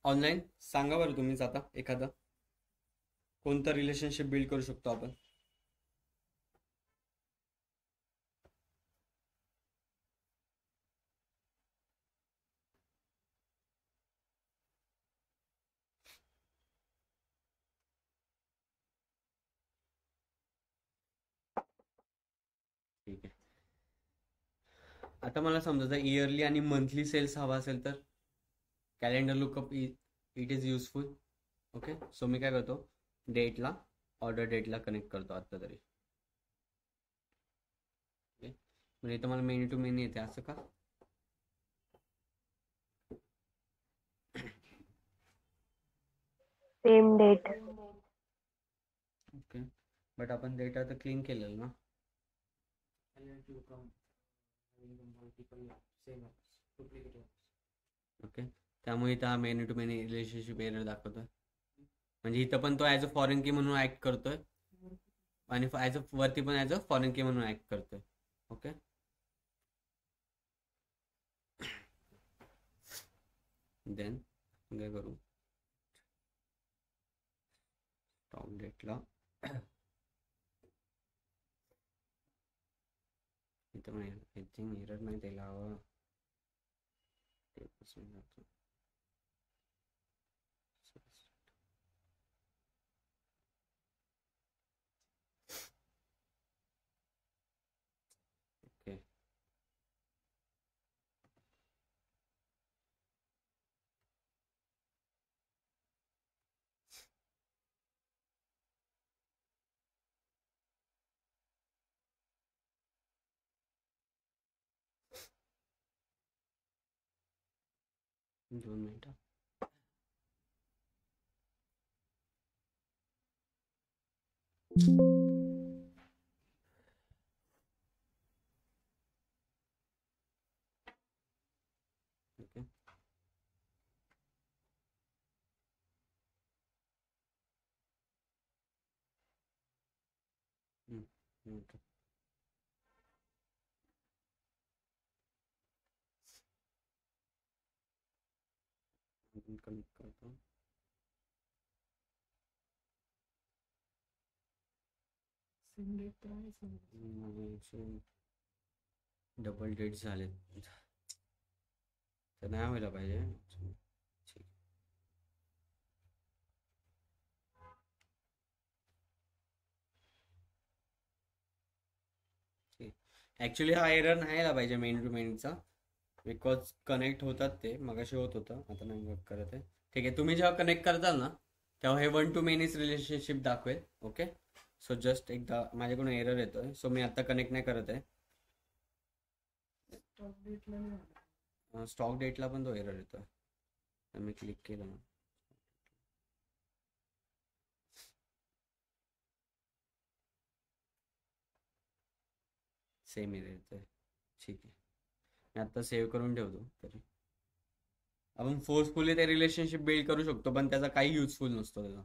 ऑनलाईन सांगा बरं तुम्हीच आता एखादं कोणतं रिलेशनशिप बिल्ड करू शकतो आपण. ठीक आहे, आता मला समजा जर इयरली आणि मंथली सेल्स हवा असेल तर calendar lookup it is useful. Okay, so मी काय करतो, डेटला ऑर्डर डेटला कनेक्ट करतो आत्ता तरी. ओके, म्हणजे इथं मला मेनी टू मेनी येते असं का? Same date. ओके, बट आपण डेटा तर क्लीन केलेलं ना. ओके, त्यामुळे इथं हा many to many relationship error दाखवतोय. म्हणजे इथं पण तो ॲज अ फॉरेन की म्हणून ऍक्ट करतोय आणि ॲज अ वरती पण ॲज अ फॉरेन की म्हणून ऍक्ट करतोय. ओके, देन काय करू, स्टॉक डेटला आता आय थिंक एरर नाही त्याला हवं ते पासून जातो. ओके दोन मिनिटं. ओके ओके कनेक्ट करतो. डबल डेट झाले तर नाही व्हायला पाहिजे. ठीक. ॲक्च्युली हा एरर नाही आला पाहिजे मेन टू मेनचा, बिकॉज कनेक्ट होतात ते मगाशी होत होतं, आता नाही वर्क करत आहे. ठीक आहे, तुम्ही जेव्हा कनेक्ट करताल ना तेव्हा हे 1 to मेनीच रिलेशनशिप दाखवेल. ओके, सो जस्ट एकदा माझ्याकडून एरर येतोय, सो मी आता कनेक्ट नाही करत आहे. स्टॉक डेटला पण तो एरर येतोय. तर मी क्लिक केलं ना सेम एरर येतोय. ठीक आहे, मी आता सेव्ह करून ठेवतो. तरी आपण फोर्सफुली ते रिलेशनशिप बिल्ड करू शकतो, पण त्याचा काही युजफुल नसतो त्याचा.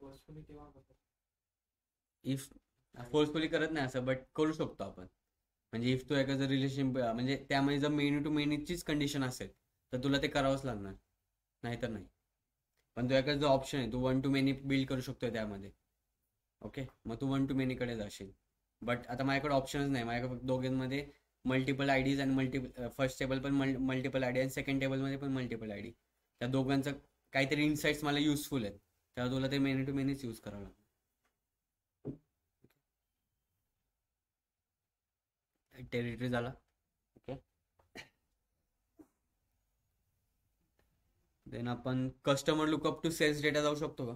फोर्सफुली तेव्हा करतो. इफ फोर्सफुली करत नाही असं, बट करू शकतो आपण. म्हणजे इफ तू एखादं रिलेशनशिप म्हणजे त्यामध्ये जर मेनी टू मेनीचीच कंडिशन असेल तर तुला ते करावंच लागणार, नाहीतर नाही. पण तो एखादा जो ऑप्शन आहे, तू 1 to मेनी बिल्ड करू शकतोय त्यामध्ये. ओके, मग तू 1 to मेनीकडे जाशील. बट आता माझ्याकडे ऑप्शनच नाही. माझ्याकडे फक्त दोघांमध्ये मल्टिपल आय डीज आणि फर्स्ट टेबल पण मल्टिपल आय डी आणि सेकंड टेबलमध्ये पण मल्टिपल आय डी. त्या दोघांचं काहीतरी इन्साइट्स मला युजफुल आहेत, तेव्हा तुला ते मेनी टू मेनीच यूज करावं लागतं. टेरिटरी झाला. ओके, देन आपण customer lookup to sales data जाऊ शकतो का?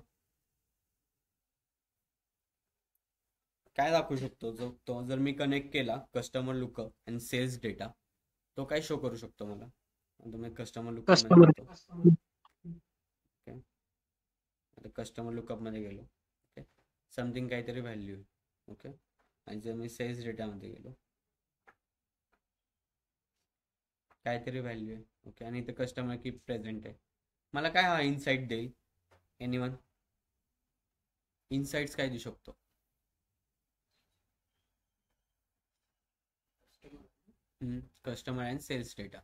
काय दाखवू शकतो तो जर मी कनेक्ट केला customer lookup and sales data, तो काय शो करू शकतो मला? आता मी कस्टमर लुकअप मध्ये जातो. ओके, आता कस्टमर लुकअप मध्ये गेलो. ओके, समथिंग काहीतरी व्हॅल्यू आहे. ओके, आणि जर मी सेल्स डेटामध्ये गेलो काहीतरी व्हॅल्यू आहे. ओके, आणि इथे कस्टमर की प्रेझेंट आहे. मला काय हा इन्साइट देईल? एनीवन इन्साइट्स काय देऊ शकतो? कस्टमर अँड सेल्स डेटा,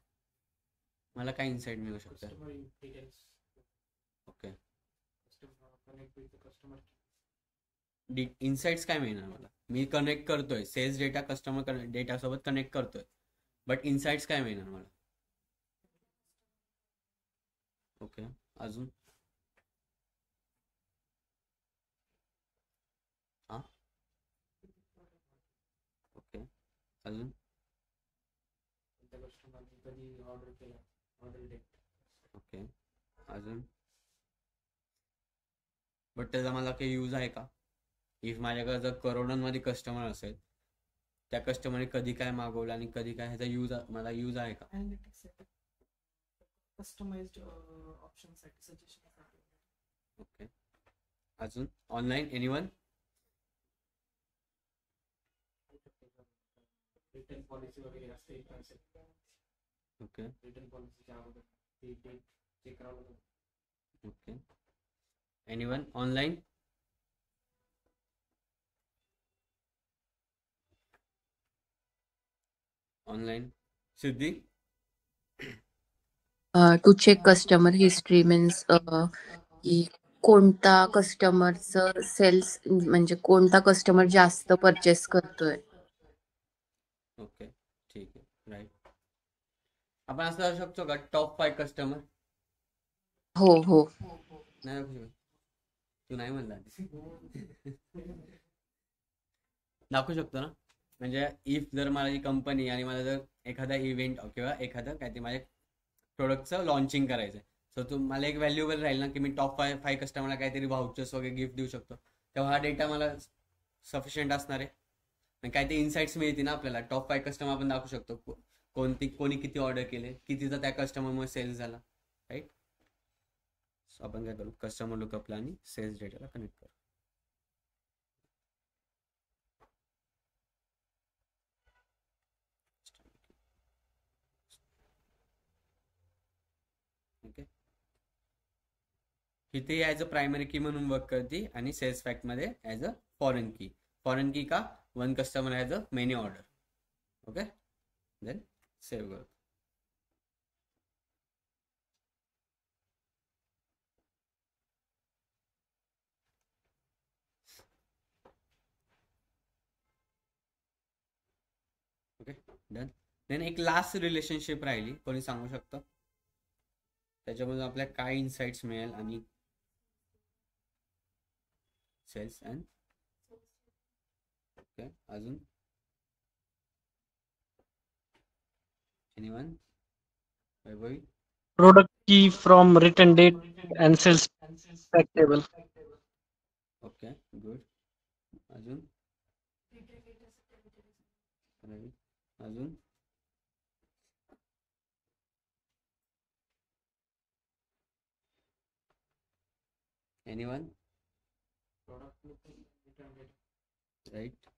मला काय इन्साइट मिळू शकतं? Customer details. Okay, customer connect with customer. Insights काय मिळणार मला? मी कनेक्ट करतोय सेल्स डेटा कस्टमर डेटा सोबत कनेक्ट करतोय, बट इन्साइट्स काय मिळणार मला? ओके, अजून हां ओके, अजून कस्टमरने कधी ऑर्डर केला, ऑर्डर डेट. ओके, अजून बट त्याचा मला काही यूज आहे का? इफ माझ्याकडे जर करोडांमध्ये कस्टमर असेल, त्या कस्टमरने कधी काय मागवलं आणि कधी काय, ह्याचा यूज मला यूज आहे का? एनालिटिक्स सेटअप, कस्टमाइज्ड ऑप्शनसाठी, सजेशनसाठी. ओके, अजून ऑनलाईन एनीवन? रिटर्न पॉलिसी वगैरे असते. ओके, रिटर्न पॉलिसीच्या अगोदर ते डेट चेक करावं लागतं. Okay, anyone online? Online Siddhi? To check customer history means की कोणता कस्टमरचं सेल्स म्हणजे कोणता कस्टमर जास्त परचेस करतोय. ओके ठीक आहे राईट. आपण असं करू शकतो का टॉप 5 कस्टमर? हो हो नाही दाखवू शकत. तू नाही म्हणला दाखवू शकतो ना. म्हणजे इफ जर मला कंपनी आणि मला जर एखादा इव्हेंट किंवा एखादं काय ते माझ्या प्रोडक्टचं लॉन्चिंग करायचं आहे, सो तू मला एक व्हॅल्युएबल राहील ना की मी टॉप 5 कस्टमरला काहीतरी व्हाउचर्स वगैरे गिफ्ट देऊ शकतो, तेव्हा हा डेटा मला सफिशियंट असणार आहे. आणि काय ते इन्साइट्स मिळतील ना आपल्याला. टॉप 5 कस्टमर आपण दाखवू शकतो, कोणी किती ऑर्डर केले, कितीचा त्या कस्टमरमुळे सेल्स झाला, राईट. सो आपण काय करू, कस्टमर लुकअपला आणि सेल्स डेटाला कनेक्ट करू. ओके, इथे ॲज अ प्रायमरी की म्हणून वर्क करते आणि सेल्स फॅक्ट मध्ये ॲज अ फॉरेन की का one customer as a many order. Okay, then save करतो. Okay done. देन एक लास्ट रिलेशनशिप राहिली, कोणी सांगू शकतं त्याच्यामधून आपल्याला काय इन्साइट्स मिळेल आणि सेल्स अँड ओके अजून anyone? Vaibhavi? Product key from return date and sales fact table. Okay good. अजून रवी? अजून anyone? Product lookup, return date. Right.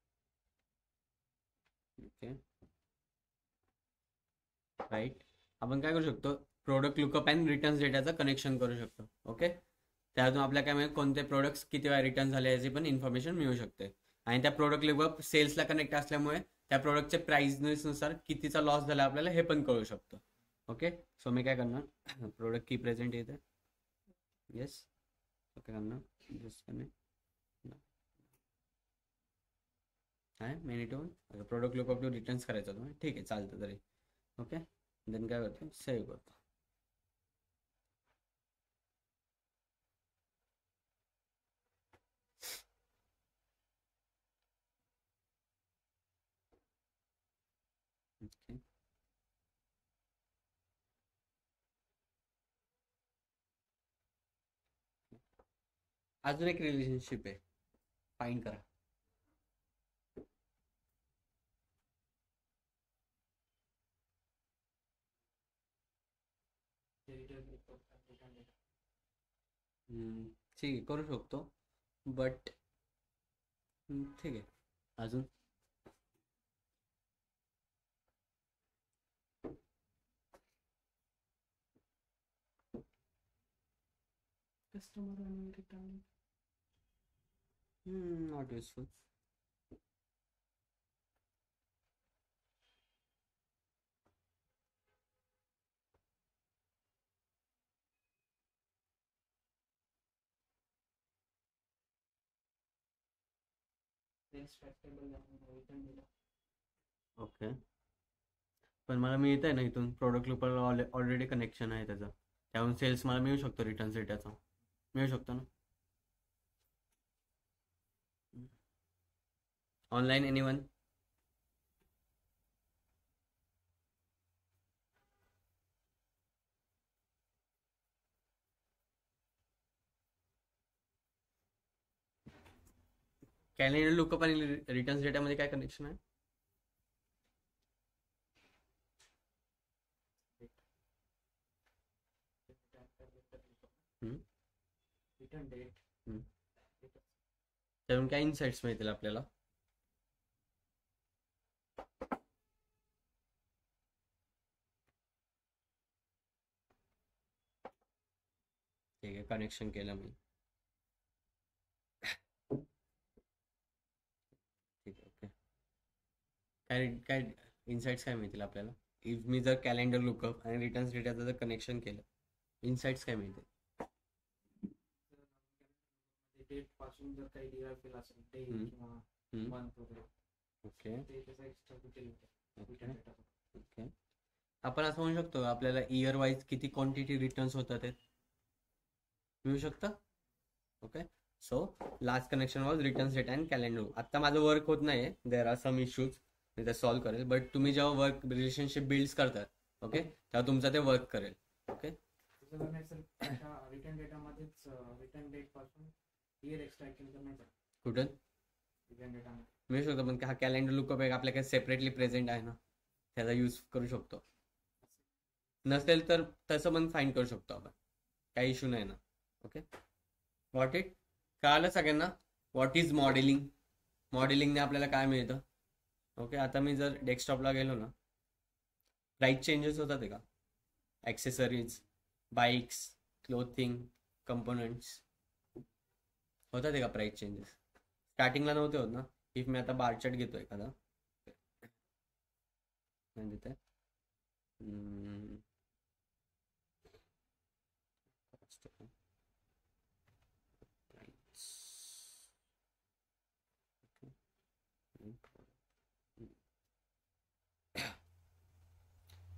Okay right. आपण काय करू शकतो, प्रोडक्ट लुकअप अँड रिटर्न्स डेटाचं कनेक्शन करू शकतो. ओके, त्यातून आपल्याला काय मिळेल, कोणते प्रोडक्ट्स किती वेळा रिटर्न झाले याची पण इन्फॉर्मेशन मिळू शकते. आणि त्या प्रोडक्ट लुकअप सेल्सला कनेक्ट असल्यामुळे त्या प्रोडक्टच्या प्राइसनुसार कितीचा लॉस झाला आपल्याला हे पण कळू शकतो. ओके, सो मी काय करणार, प्रोडक्ट की प्रेझेंट येते. येस, ओके करणार जस्ट आहे मिनिट होऊन प्रोडक्ट लुकअप टू रिटर्न्स करायचा होता. ठीक आहे, चालतं तरी. ओके, देन काय करतो, सेव्ह करतो. ओके, अजून एक रिलेशनशिप आहे, फाईंड करा. Detail lookup and return date. ठीक आहे, करू शकतो बट ठीक आहे. अजून Customer and return date. Not useful. Sales fact table and return data. Okay, पण मला मिळत आहे ना इथून प्रोडक्ट लुकअपला ऑलरेडी कनेक्शन आहे त्याचं, त्याहून सेल्स मला मिळू शकतो, रिटर्न डेटाचा मिळू शकतो ना. Online anyone? कॅलेंडर लुकअप आणि रिटर्न डेटामध्ये काय कनेक्शन आहे? Return date. त्यातून काय इन्साइट्स मिळतील आपल्याला? ठीक आहे, कनेक्शन केलं मी. ठीक आहे, ओके. काय काय इन्साइट्स काय मिळतील आपल्याला इफ मी जर कॅलेंडर लुकअप आणि रिटर्न्स डेटाचं जर कनेक्शन केलं, इन्साइट्स काय मिळतील? डेट पासून जर काही डिराईव्ह केलं असेल डे हम्म. किंवा मंथ वगैरे ओके ते त्याचा एक्स्ट्रा डिटेल होतं ओके रिटर्न डेटा. ओके. आपण असं म्हणू शकतो आपल्याला इयर वाईज किती क्वांटिटी रिटर्न्स होतात ते मिळू शकतं. Okay. So last connection was returns data and calendar. आता माझं वर्क होत नाही आहे, देर आर सम इश्यूज मी ते सॉल्व्ह करेल, बट तुम्ही जेव्हा वर्क रिलेशनशिप बिल्ड करतात ओके तेव्हा तुमचं ते वर्क करेल. ओके. जर नाही सर त्या रिटर्न डेटामध्येच रिटर्न डेट पासून इयर एक्स्ट्रॅक्ट केलं तर नाही सर कुठं रिटर्न डेटामध्ये. मिळू शकतो, पण हा कॅलेंडर लुकअप एक आपल्याकडे सेपरेटली प्रेझेंट आहे ना, त्याचा यूज करू शकतो. नसेल तर तसं पण फाईंड करू शकतो आपण, काही इश्यू नाही ना. ओके. वॉट इट कळालं सगळ्यांना व्हॉट इज मॉडेलिंग. मॉडेलिंगने आपल्याला काय मिळतं. ओके. आता मी जर डेस्कटॉपला गेलो ना, प्राईस चेंजेस होतात आहे का, ॲक्सेसरीज, बाईक्स, क्लोथिंग, कंपोनंट्स होतात आहे का प्राईस चेंजेस. स्टार्टिंगला नव्हते होत ना. इफ मी आता बारचार्ट घेतो एखादा देते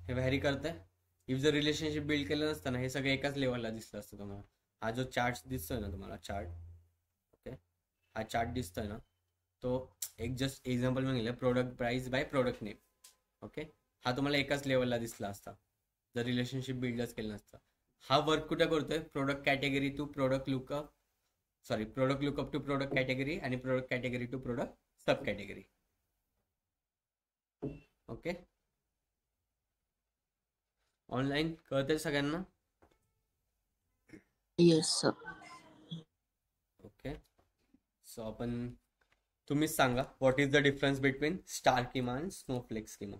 हे व्हॅरी करतंय. इफ जर रिलेशनशिप बिल्ड केलं नसतं ना, हे सगळं एकाच लेवलला दिसलं असतं तुम्हाला. हा जो चार्ट दिसतोय ना तुम्हाला, चार्ट ओके हा चार्ट दिसतोय ना, तो एक जस्ट एक्झाम्पल म्हणून product price by product name. Okay. हा तुम्हाला एकाच लेवलला दिसला असता जर रिलेशनशिप बिल्डच केलं नसतं. हा वर्क कुठं करतोय, product category to product lookup, product lookup to product category आणि product category to product sub category. Okay. Online कळतंय सगळ्यांना. Yes sir. ओके. सो आपण तुम्हीच सांगा what is the difference between star schema आणि स्नोफ्लेक स्कीमा.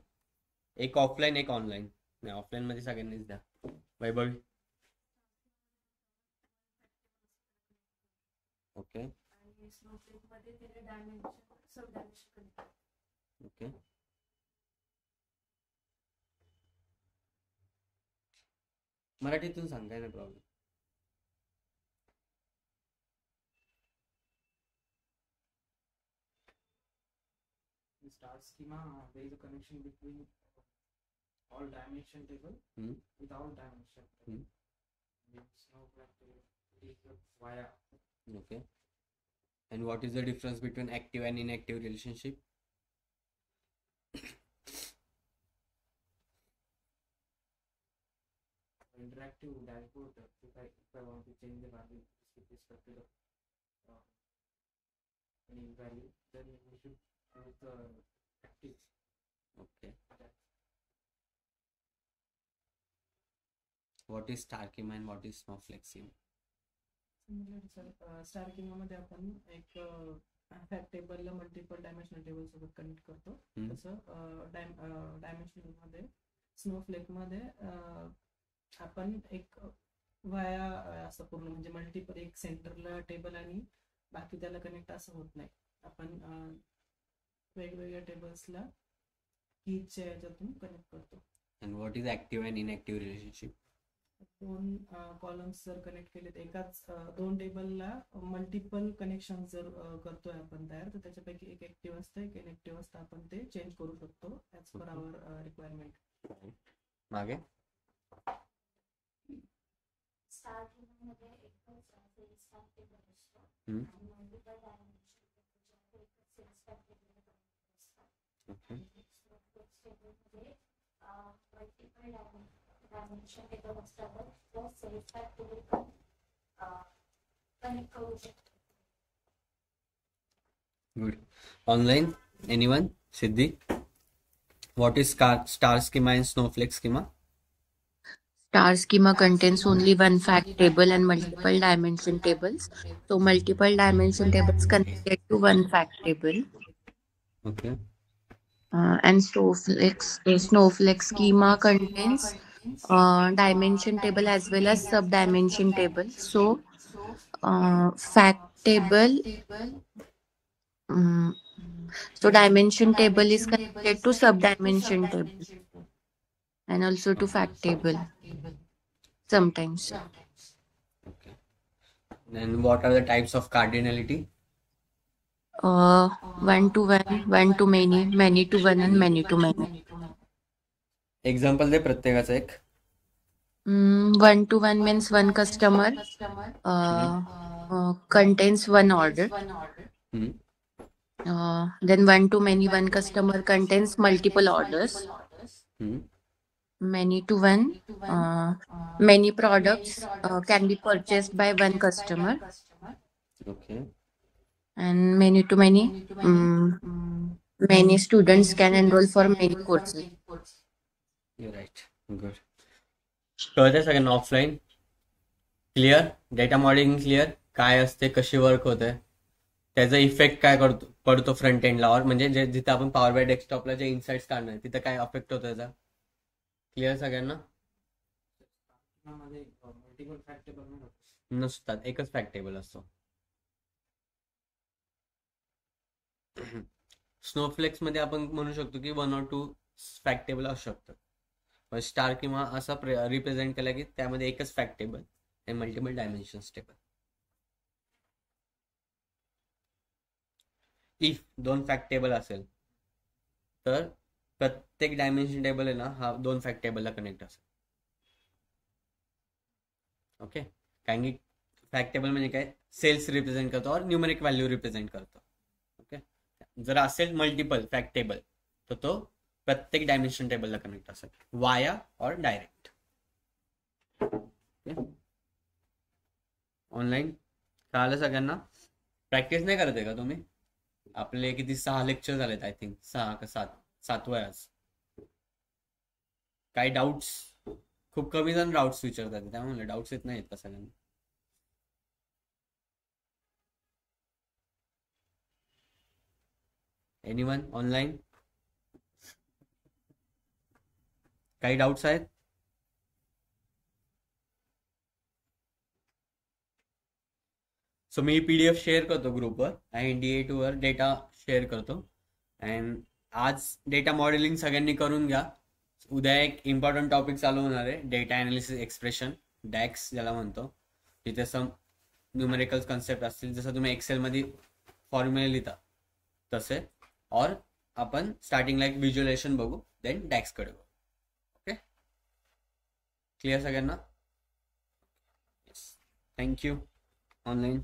एक offline एक online. नाही ऑफलाईन मध्ये सगळ्यांनीच द्या. वैभवी. Okay okay. मराठीतून सांग, काय नाही problem. In star schema, there is a connection between all dimension table Hmm. with all dimension table. It's not like it is via. Okay. And what is the difference between active and inactive relationship? Interactive dashboard. If I want to change the value with respect to the any value, then we should use the active. Okay. What is star schema and what is snowflake schema? Star किंवा आपण एक fact टेबलला multiple dimensional table सोबत connect करतो. तसं dimensional मध्ये Snowflake मध्ये आपण एक वाया असं पूर्ण म्हणजे मल्टिपल एक सेंटरला टेबल आणि बाकी त्याला कनेक्ट असं होत नाही. आपण वेगवेगळ्या टेबल्सला कीजच्या याच्यातून कनेक्ट करतो. And what is active and inactive relationship? दोन कॉलम्स जर कनेक्ट केलेत एकाच दोन टेबलला मल्टिपल कनेक्शन जर करतोय आपण तयार, तर त्याच्यापैकी एक ऍक्टिव्ह असतं एक इनॅक्टिव्ह असतं. आपण ते चेंज करू शकतो ऍज पर आवर रिक्वायरमेंट. मागे Okay. Good. Online, anyone? Siddhi? What is star schema and snowflake schema? Star schema contains only one fact table and multiple dimension tables. So multiple dimension tables connected to one fact table. Okay. And snowflake schema contains dimension table as well as sub dimension table. So fact table, so dimension table is connected to sub dimension table and also to fact table sometimes. Okay. And what are the types of cardinality? 1 to 1, 1 to many, many to 1 and many to many. Example दे प्रत्येकाचं एक. 1 to 1 means one customer contains one order. हम्म. Then 1 to many, one customer contains multiple orders. हम्म. Many to 1, many products can be purchased by one customer. Okay. And many to many, many students can enroll for many courses. You're right. Good. कळतंय सगळ्यांना offline? Clear? Data modelling clear? काय असते, कशी work होते, त्याचा effect काय पडतो front एंडला, और म्हणजे जिथे आपण पॉवर बाय डेस्कटॉपला जे इन्साइट्स काढणार तिथं काय अफेक्ट होतो त्याचा? क्लिअर सगळ्यांना? मल्टिपल फॅक्ट टेबल नसतात, एकच फॅक्ट टेबल असतो. स्नोफ्लेक्स मध्ये आपण म्हणू शकतो की 1 or 2 फॅक्ट टेबल असू शकतात. स्टार किंवा असा रिप्रेझेंट केला की त्यामध्ये एकच फॅक्ट टेबल आणि multiple dimensions table. If 2 fact table असेल तर प्रत्येक डायमेन्शन टेबल आहे ना हा 2 फॅक्ट टेबलला कनेक्ट असेल. ओके. कारण की फॅक्ट टेबल म्हणजे काय, सेल्स रिप्रेझेंट करतो और न्यूमेरिक व्हॅल्यू रिप्रेझेंट करतो. ओके. जर असेल मल्टिपल फॅक्ट टेबल तर तो प्रत्येक डायमेन्शन टेबलला कनेक्ट असेल, वाया और डायरेक्ट. ऑनलाईन कळालं सगळ्यांना? प्रॅक्टिस नाही करते का तुम्ही? आपले किती 6 लेक्चर झालेत, आय थिंक 6 का 7 आज. काही डाऊट्स? खूप कमी जण डाऊट्स विचारतात, त्यामुळे डाऊट्स येत नाहीत का सगळ्यांना? Anyone online? काही डाऊट्स आहेत? सो मी PDF शेअर करतो ग्रुपवर आणि DA2 वर डेटा शेअर करतो. अँड आज डेटा मॉडेलिंग सगळ्यांनी करून घ्या. उद्या एक इम्पॉर्टंट टॉपिक चालू होणार आहे, डेटा अनालिसिस एक्सप्रेशन, डॅक्स ज्याला म्हणतो. तिथे सम न्यूमेरिकल कन्सेप्ट असतील, जसं तुम्ही एक्सेलमध्ये फॉर्म्युले लिहिता तसे. और आपण स्टार्टिंगला एक व्हिज्युअलायझेशन बघू, देन डॅक्सकडे बघू. ओके. क्लिअर सगळ्यांना? थँक्यू. ऑनलाईन